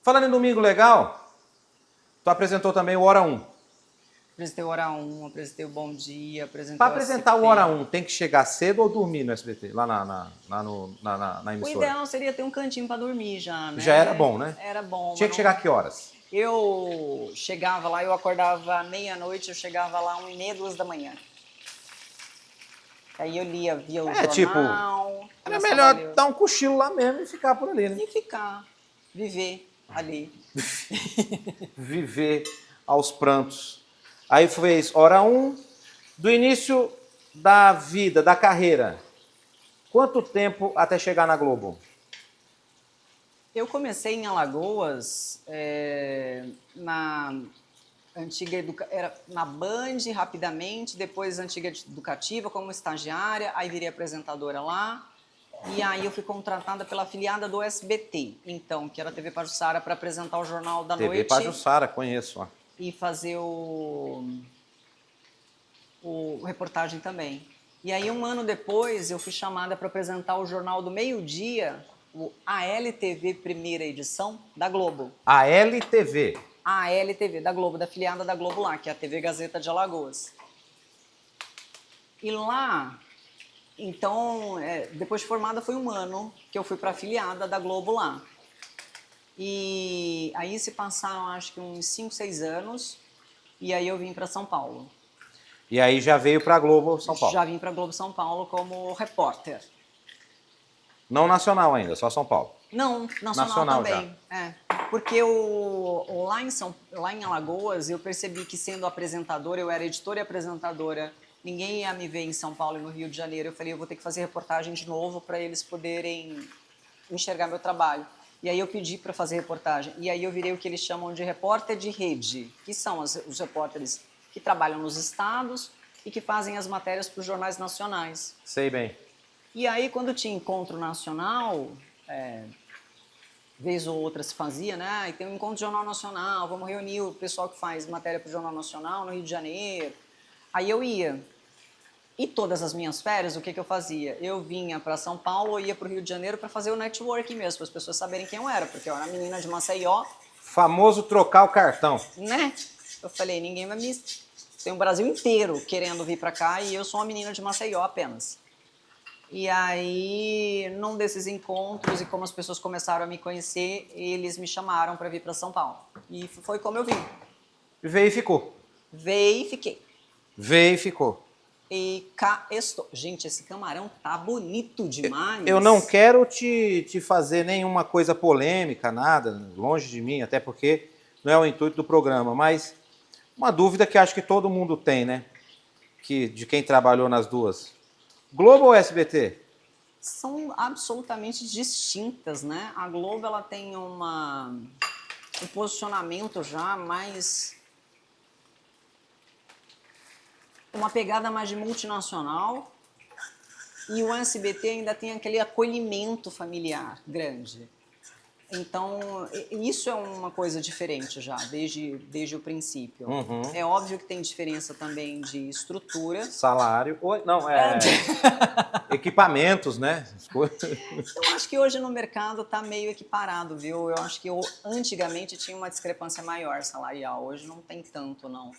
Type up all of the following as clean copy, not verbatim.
Falando em Domingo Legal, tu apresentou também o Hora 1. Apresentei o Hora 1, apresentei o Bom Dia, apresentei Para o apresentar SBT. o Hora 1, tem que chegar cedo ou dormir no SBT, lá na O emissora? ideal seria ter um cantinho para dormir já, né? Já era bom, né? Era bom. Tinha mas que chegar a que horas? Eu chegava lá, eu acordava meia-noite, eu chegava lá 1h30, 2 da manhã. Aí eu via o Tipo, jornal. era começava a melhor ler dar um cochilo lá mesmo e ficar por ali, né? e ficar, viver ali. Viver aos prantos. Aí fez Hora 1, do início da vida, da carreira. Quanto tempo até chegar na Globo? Eu comecei em Alagoas, na antiga era na Band rapidamente, depois antiga educativa como estagiária, aí virei apresentadora lá. E aí eu fui contratada pela afiliada do SBT, então, que era a TV Pajuçara, para apresentar o Jornal da TV Noite Pajuçara, conheço. Ó. e fazer o reportagem também. E aí, um ano depois, eu fui chamada para apresentar o Jornal do Meio-Dia, o ALTV Primeira Edição, da Globo. A LTV. A ALTV, da Globo, da afiliada da Globo lá, que é a TV Gazeta de Alagoas. E lá... Então, depois de formada, foi um ano que eu fui para a afiliada da Globo lá. E aí se passaram, acho que uns 5, 6 anos, e aí eu vim para São Paulo. E aí já veio para a Globo São Paulo? Já vim para a Globo São Paulo como repórter. Não nacional ainda, só São Paulo? Não, nacional também. Já. Porque lá em Alagoas, eu percebi que sendo apresentadora, eu era editora e apresentadora, ninguém ia me ver em São Paulo e no Rio de Janeiro. Eu falei, eu vou ter que fazer reportagem de novo para eles poderem enxergar meu trabalho. E aí eu pedi para fazer reportagem. E aí eu virei o que eles chamam de repórter de rede, que são os repórteres que trabalham nos estados e que fazem as matérias para os jornais nacionais. Sei bem. E aí, quando tinha encontro nacional, vez ou outra se fazia, né? E tem um encontro de Jornal Nacional, vamos reunir o pessoal que faz matéria para o Jornal Nacional no Rio de Janeiro. Aí eu ia. E todas as minhas férias, o que eu fazia? Eu vinha para São Paulo ou ia para o Rio de Janeiro para fazer o networking mesmo, para as pessoas saberem quem eu era, porque eu era menina de Maceió. Famoso trocar o cartão. Né? Eu falei, ninguém vai me... Tem o Brasil inteiro querendo vir para cá e eu sou uma menina de Maceió apenas. E aí, num desses encontros, e como as pessoas começaram a me conhecer, eles me chamaram para vir para São Paulo. E foi como eu vim. Veio e ficou. Veio e fiquei. Veio e ficou. E cá estou. Gente, esse camarão tá bonito demais. Eu não quero te fazer nenhuma coisa polêmica, nada, longe de mim, até porque não é o intuito do programa, mas uma dúvida que acho que todo mundo tem, né? De quem trabalhou nas duas. Globo ou SBT? São absolutamente distintas, né? A Globo, ela tem um posicionamento já mais... uma pegada mais de multinacional, e o SBT ainda tem aquele acolhimento familiar grande. Então, isso é uma coisa diferente já, desde o princípio. Uhum. É óbvio que tem diferença também de estrutura. Salário. Não, equipamentos, né? Eu acho que hoje no mercado está meio equiparado, viu? Eu acho que antigamente tinha uma discrepância maior salarial, hoje não tem tanto, não.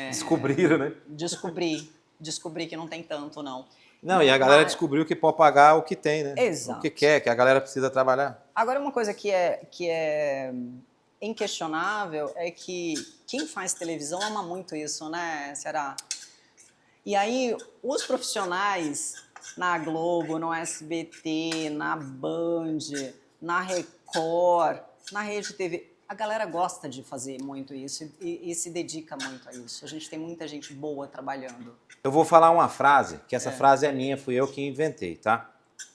Descobriram, né? Descobri que não tem tanto, não. Não, e a galera descobriu que pode pagar o que tem, né? Exato. O que quer, que a galera precisa trabalhar. Agora, uma coisa que é inquestionável é que quem faz televisão ama muito isso, né, Ceará? E aí, os profissionais na Globo, no SBT, na Band, na Record, na Rede TV, a galera gosta de fazer muito isso e se dedica muito a isso. A gente tem muita gente boa trabalhando. Eu vou falar uma frase, que essa frase é minha, fui eu que inventei, tá?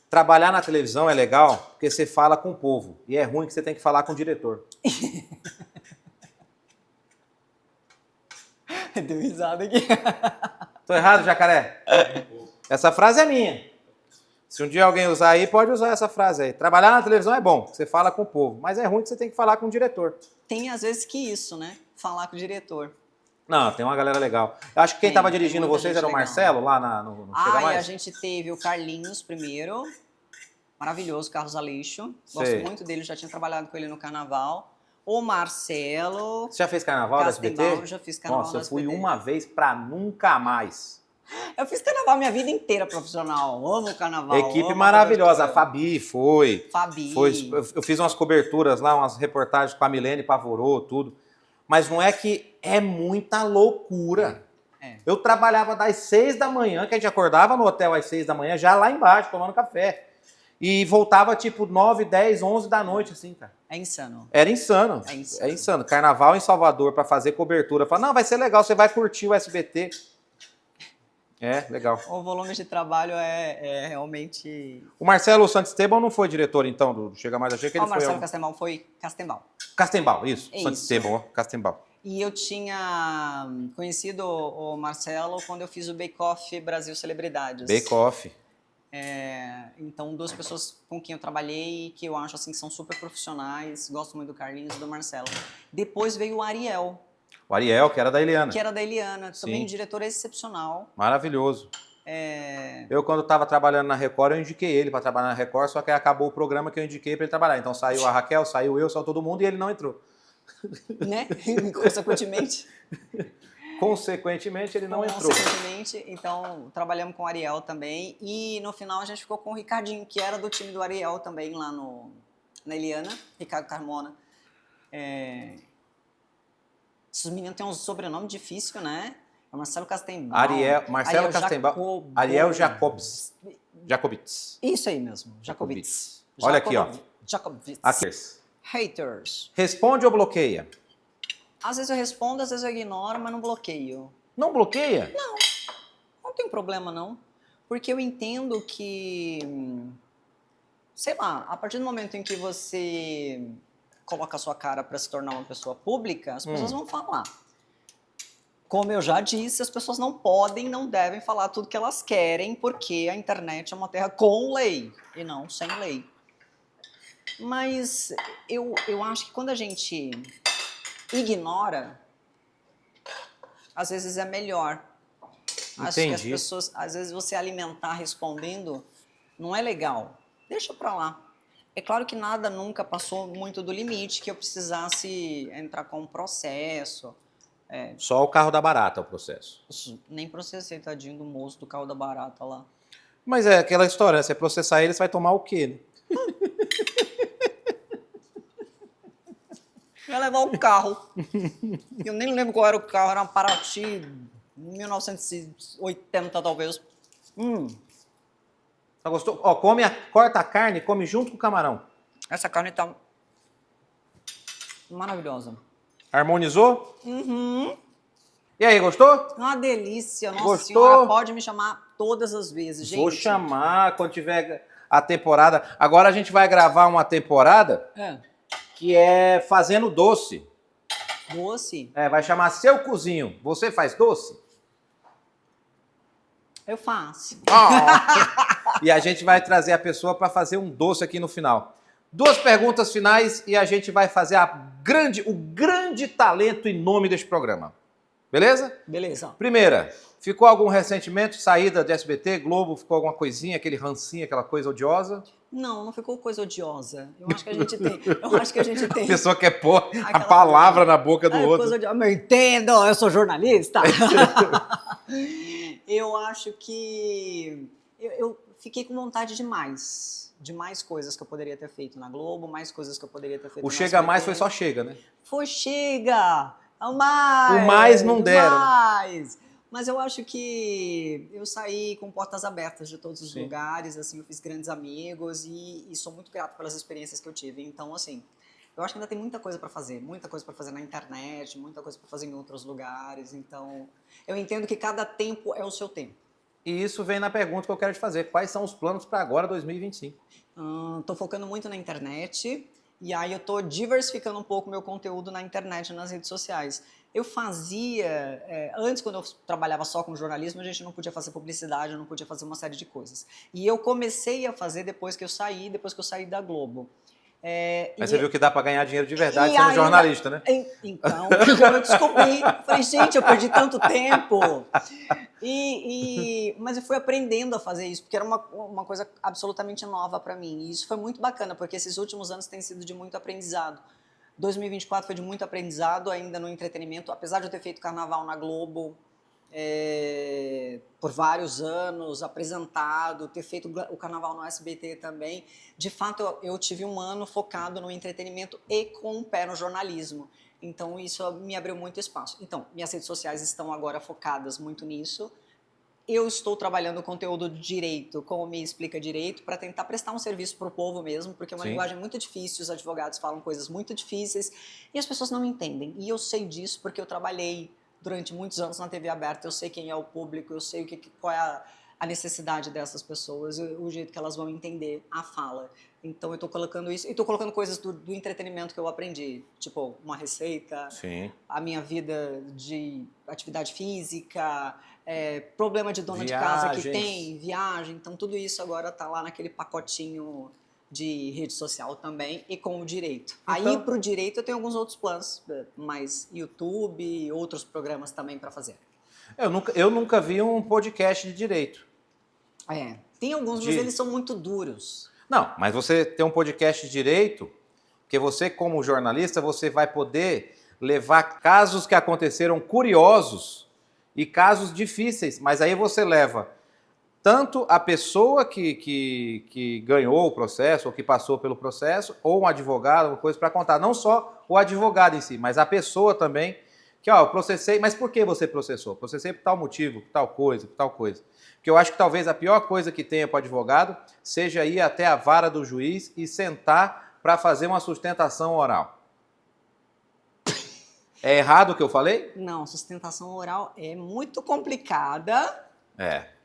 Trabalhar na televisão é legal porque você fala com o povo. E é ruim que você tem que falar com o diretor. Deu risada aqui. Tô errado, Jacaré? Essa frase é minha. Se um dia alguém usar aí, pode usar essa frase aí. Trabalhar na televisão é bom, você fala com o povo. Mas é ruim que você tem que falar com o diretor. Tem às vezes que isso, né? Falar com o diretor. Não, tem uma galera legal. Eu acho que quem estava dirigindo vocês era o legal. Marcelo, lá no Chega Mais? A gente teve o Carlinhos primeiro. maravilhoso, Carlos Aleixo. Sei. Gosto muito dele, já tinha trabalhado com ele no Carnaval. O Marcelo Você já fez carnaval da SBT? Castenbaum, já fiz Carnaval Nossa, da eu fui SBT. uma vez pra nunca mais. Eu fiz Carnaval minha vida inteira profissional. Amo o Carnaval. Equipe amo maravilhosa. A cobertura. Fabi foi. Fabi. Eu fiz umas coberturas lá, umas reportagens com a Milene Pavorô, tudo. Mas não é que é muita loucura. É. Eu trabalhava das 6 da manhã, que a gente acordava no hotel às 6 da manhã, já lá embaixo, tomando café. E voltava tipo 9, 10, 11 da noite, assim, cara. É insano. Era insano. É insano. É insano. Carnaval em Salvador pra fazer cobertura. Fala, não, vai ser legal, você vai curtir o SBT. É, legal. O volume de trabalho é realmente... O Marcelo Santisteban não foi diretor, então, do Chega Mais, achei que ele O Marcelo foi... Castenbaum foi Castenbaum. Castenbaum, isso. É Santisteban, ó, Castenbaum. E eu tinha conhecido o Marcelo quando eu fiz o Bake Off Brasil Celebridades. Bake Off. Então, duas pessoas com quem eu trabalhei que eu acho assim que são super profissionais. Gosto muito do Carlinhos e do Marcelo. Depois veio o Ariel, O Ariel, que era da Eliana. que era da Eliana. Também Sim. um diretor excepcional. Maravilhoso. Eu, quando estava trabalhando na Record, eu indiquei ele para trabalhar na Record, só que aí acabou o programa que eu indiquei para ele trabalhar. Então saiu a Raquel, saiu eu, saiu todo mundo e ele não entrou. Né? Consequentemente. Consequentemente, ele não entrou. Consequentemente, então, trabalhamos com o Ariel também. E no final a gente ficou com o Ricardinho, que era do time do Ariel também, lá na Eliana, Ricardo Carmona. Esses meninos têm um sobrenome difícil, né? É Marcelo Castenbaum. Marcelo Castenbaum. Ariel Jacobitz. Isso aí mesmo, Jacobitz. Olha aqui, ó. Jacobitz. Aqui. Haters. Responde ou bloqueia? Às vezes eu respondo, às vezes eu ignoro, mas não bloqueio. Não bloqueia? Não tem problema, não. Porque eu entendo que, sei lá, a partir do momento em que você coloca a sua cara para se tornar uma pessoa pública, as pessoas vão falar. Como eu já disse, as pessoas não podem, não devem falar tudo que elas querem, porque a internet é uma terra com lei e não sem lei. Mas eu acho que quando a gente ignora, às vezes é melhor. Acho que as Entendi. pessoas, às vezes você alimentar respondendo não é legal. Deixa pra lá. É claro que nada nunca passou muito do limite que eu precisasse entrar com um processo. Só o carro da barata, o processo. Nem processei, tadinho do moço do carro da barata lá. Mas é aquela história, né? Se você processar ele, você vai tomar o quê, né? Ia levar o carro. Eu nem lembro qual era o carro, era uma Paraty 1980 talvez. Tá gostou? Ó, corta a carne, come junto com o camarão. Essa carne tá maravilhosa. Harmonizou? Uhum. E aí, gostou? Uma delícia, nossa Gostou? senhora, pode me chamar todas as vezes, gente. Vou chamar quando tiver a temporada. Agora a gente vai gravar uma temporada que é fazendo doce. Doce? Vai chamar Seu Cozinho. Você faz doce? Eu faço. E a gente vai trazer a pessoa para fazer um doce aqui no final. 2 perguntas finais e a gente vai fazer o grande talento e nome deste programa. Beleza? Beleza. Primeira, ficou algum ressentimento? Saída de SBT, Globo, ficou alguma coisinha, aquele rancinho, aquela coisa odiosa? Não ficou coisa odiosa. Eu acho que a gente tem. Eu acho que a gente tem. A pessoa quer pôr a Aquela palavra na boca do outro. Coisa odiosa. Eu entendo, eu sou jornalista. Eu acho que eu fiquei com vontade de mais coisas que eu poderia ter feito na Globo, mais coisas que eu poderia ter feito O na Chega SBT. Mais foi só Chega, né? Foi chega! O mais! O mais não deram. Mais! Mas eu acho que eu saí com portas abertas de todos os Sim. lugares, assim, eu fiz grandes amigos e sou muito grato pelas experiências que eu tive. Então, assim, eu acho que ainda tem muita coisa para fazer na internet, muita coisa para fazer em outros lugares. Então, eu entendo que cada tempo é o seu tempo. E isso vem na pergunta que eu quero te fazer. Quais são os planos para agora, 2025? Tô focando muito na internet e aí eu tô diversificando um pouco meu conteúdo na internet, nas redes sociais. Eu fazia, antes quando eu trabalhava só com jornalismo, a gente não podia fazer publicidade, eu não podia fazer uma série de coisas. E eu comecei a fazer depois que eu saí da Globo. Mas você viu que dá para ganhar dinheiro de verdade e sendo ainda- jornalista, né? Então, eu descobri. Falei, gente, eu perdi tanto tempo. Mas eu fui aprendendo a fazer isso, porque era uma coisa absolutamente nova para mim. E isso foi muito bacana, porque esses últimos anos têm sido de muito aprendizado. 2024 foi de muito aprendizado ainda no entretenimento, apesar de eu ter feito carnaval na Globo por vários anos, apresentado, ter feito o carnaval no SBT também. De fato, eu tive um ano focado no entretenimento e com um pé no jornalismo. Então, isso me abriu muito espaço. Então, minhas redes sociais estão agora focadas muito nisso. Eu estou trabalhando conteúdo de direito, como Me Explica Direito, para tentar prestar um serviço para o povo mesmo, porque é uma linguagem muito difícil, os advogados falam coisas muito difíceis e as pessoas não entendem. E eu sei disso porque eu trabalhei durante muitos anos na TV aberta, eu sei quem é o público, eu sei qual é a necessidade dessas pessoas, o jeito que elas vão entender a fala. Então eu estou colocando isso, e estou colocando coisas do entretenimento que eu aprendi, tipo uma receita, a minha vida de atividade física, problema de dona de casa que tem, viagem, então tudo isso agora está lá naquele pacotinho de rede social também e com o direito. Então, aí para o direito eu tenho alguns outros planos, mais YouTube e outros programas também para fazer. Eu nunca vi um podcast de direito. Tem alguns, mas eles são muito duros. Não, mas você tem um podcast de direito, porque você, como jornalista, você vai poder levar casos que aconteceram curiosos e casos difíceis, mas aí você leva tanto a pessoa que ganhou o processo, ou que passou pelo processo, ou um advogado, uma coisa para contar. Não só o advogado em si, mas a pessoa também, que eu processei, mas por que você processou? Processei por tal motivo, por tal coisa, por tal coisa. Porque eu acho que talvez a pior coisa que tenha para o advogado seja ir até a vara do juiz e sentar para fazer uma sustentação oral. É errado o que eu falei? Não, sustentação oral é muito complicada.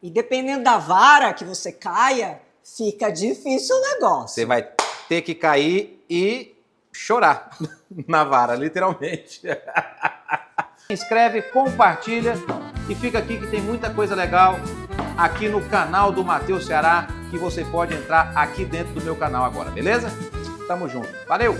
E dependendo da vara que você caia, fica difícil o negócio. Você vai ter que cair e chorar na vara, literalmente. Inscreve, compartilha e fica aqui que tem muita coisa legal aqui no canal do Matheus Ceará que você pode entrar aqui dentro do meu canal agora, beleza? Tamo junto. Valeu!